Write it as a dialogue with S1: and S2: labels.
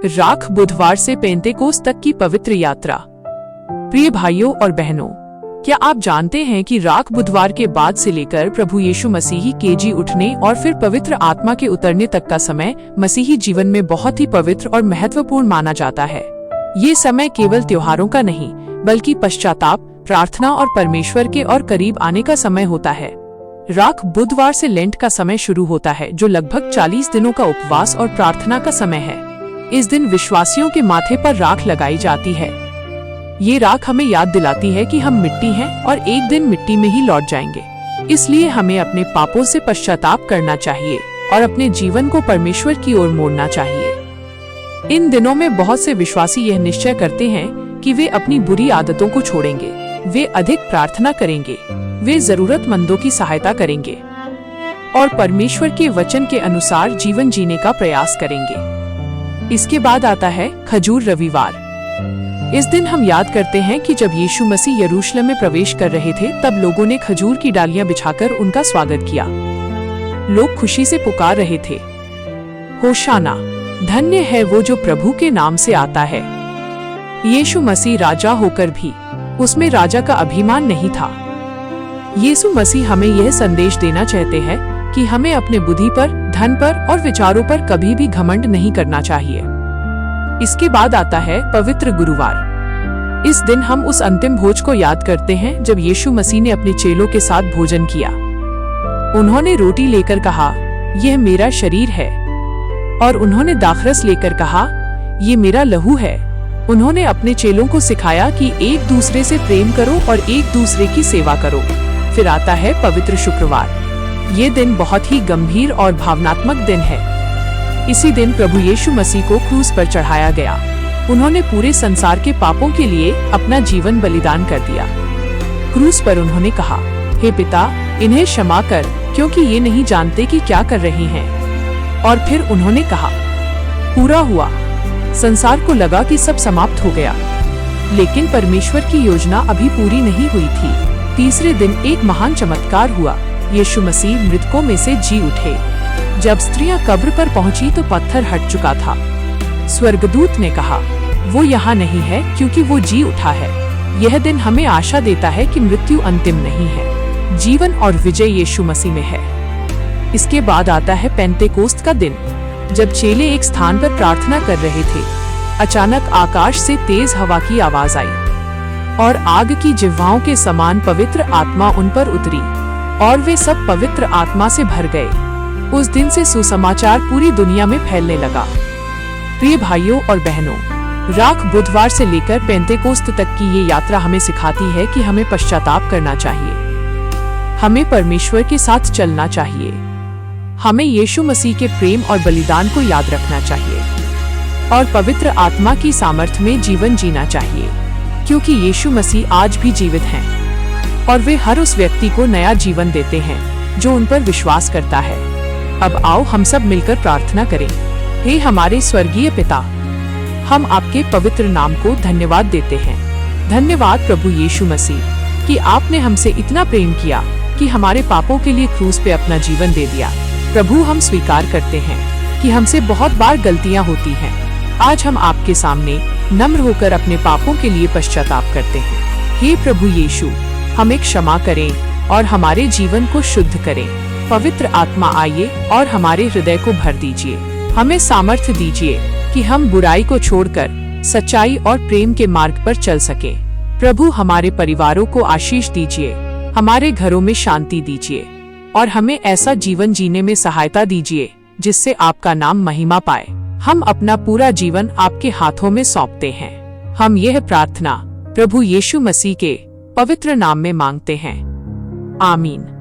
S1: राख बुधवार से पेंतेकोस्त तक की पवित्र यात्रा। प्रिय भाइयों और बहनों, क्या आप जानते हैं कि राख बुधवार के बाद से लेकर प्रभु यीशु मसीही के जी उठने और फिर पवित्र आत्मा के उतरने तक का समय मसीही जीवन में बहुत ही पवित्र और महत्वपूर्ण माना जाता है। ये समय केवल त्योहारों का नहीं, बल्कि पश्चाताप, प्रार्थना और परमेश्वर के और करीब आने का समय होता है। राख बुधवार से लेंट का समय शुरू होता है, जो लगभग 40 दिनों का उपवास और प्रार्थना का समय है। इस दिन विश्वासियों के माथे पर राख लगाई जाती है। ये राख हमें याद दिलाती है कि हम मिट्टी हैं और एक दिन मिट्टी में ही लौट जाएंगे। इसलिए हमें अपने पापों से पश्चाताप करना चाहिए और अपने जीवन को परमेश्वर की ओर मोड़ना चाहिए। इन दिनों में बहुत से विश्वासी यह निश्चय करते हैं कि वे अपनी बुरी आदतों को छोड़ेंगे, वे अधिक प्रार्थना करेंगे, वे जरूरतमंदों की सहायता करेंगे और परमेश्वर के वचन के अनुसार जीवन जीने का प्रयास करेंगे। इसके बाद आता है खजूर रविवार। इस दिन हम याद करते हैं कि जब यीशु मसीह यरूशलेम में प्रवेश कर रहे थे, तब लोगों ने खजूर की डालियां बिछाकर उनका स्वागत किया। लोग खुशी से पुकार रहे थे, होशाना, धन्य है वो जो प्रभु के नाम से आता है। यीशु मसीह राजा होकर भी उसमें राजा का अभिमान नहीं था। यीशु मसीह हमें यह संदेश देना चाहते हैं कि हमें अपने बुद्धि पर, धन पर और विचारों पर कभी भी घमंड नहीं करना चाहिए। इसके बाद आता है पवित्र गुरुवार। इस दिन हम उस अंतिम भोज को याद करते हैं जब यीशु मसीह ने अपने चेलों के साथ भोजन किया। उन्होंने रोटी लेकर कहा, यह मेरा शरीर है, और उन्होंने दाखरस लेकर कहा, ये मेरा लहू है। उन्होंने अपने चेलों को सिखाया कि एक दूसरे से प्रेम करो और एक दूसरे की सेवा करो। फिर आता है पवित्र शुक्रवार। ये दिन बहुत ही गंभीर और भावनात्मक दिन है। इसी दिन प्रभु यीशु मसीह को क्रूस पर चढ़ाया गया। उन्होंने पूरे संसार के पापों के लिए अपना जीवन बलिदान कर दिया। क्रूस पर उन्होंने कहा, हे पिता, इन्हें क्षमा कर, क्योंकि ये नहीं जानते कि क्या कर रहे हैं। और फिर उन्होंने कहा, पूरा हुआ। संसार को लगा कि सब समाप्त हो गया, लेकिन परमेश्वर की योजना अभी पूरी नहीं हुई थी। तीसरे दिन एक महान चमत्कार हुआ। यीशु मसीह मृतकों में से जी उठे। जब स्त्रियां कब्र पर पहुंची तो पत्थर हट चुका था। स्वर्गदूत ने कहा, वो यहाँ नहीं है, क्योंकि वो जी उठा है। यह दिन हमें आशा देता है कि मृत्यु अंतिम नहीं है, जीवन और विजय यीशु मसीह में है। इसके बाद आता है पेंतेकोस्त का दिन। जब चेले एक स्थान पर प्रार्थना कर रहे थे, अचानक आकाश से तेज हवा की आवाज आई और आग की जिह्वाओं के समान पवित्र आत्मा उन पर उतरी और वे सब पवित्र आत्मा से भर गए। उस दिन से सुसमाचार पूरी दुनिया में फैलने लगा। प्रिय भाइयों और बहनों, राख बुधवार से लेकर पेंतेकोस्त तक की ये यात्रा हमें सिखाती है कि हमें पश्चाताप करना चाहिए, हमें परमेश्वर के साथ चलना चाहिए, हमें यीशु मसीह के प्रेम और बलिदान को याद रखना चाहिए और पवित्र आत्मा की सामर्थ्य में जीवन जीना चाहिए, क्योंकि यीशु मसीह आज भी जीवित हैं और वे हर उस व्यक्ति को नया जीवन देते हैं जो उन पर विश्वास करता है। अब आओ हम सब मिलकर प्रार्थना करें। हे हमारे स्वर्गीय पिता, हम आपके पवित्र नाम को धन्यवाद देते हैं। धन्यवाद प्रभु यीशु मसीह कि आपने हमसे इतना प्रेम किया कि हमारे पापों के लिए क्रूस पे अपना जीवन दे दिया। प्रभु, हम स्वीकार करते हैं कि हमसे बहुत बार गलतियां होती हैं। आज हम आपके सामने नम्र होकर अपने पापों के लिए पश्चाताप करते हैं। हे प्रभु यीशु, हमें क्षमा करें और हमारे जीवन को शुद्ध करें। पवित्र आत्मा आइए और हमारे हृदय को भर दीजिए। हमें सामर्थ्य दीजिए कि हम बुराई को छोड़कर सच्चाई और प्रेम के मार्ग पर चल सकें। प्रभु, हमारे परिवारों को आशीष दीजिए, हमारे घरों में शांति दीजिए और हमें ऐसा जीवन जीने में सहायता दीजिए जिससे आपका नाम महिमा पाए। हम अपना पूरा जीवन आपके हाथों में सौंपते हैं। हम यह प्रार्थना प्रभु यीशु मसीह के पवित्र नाम में मांगते हैं। आमीन।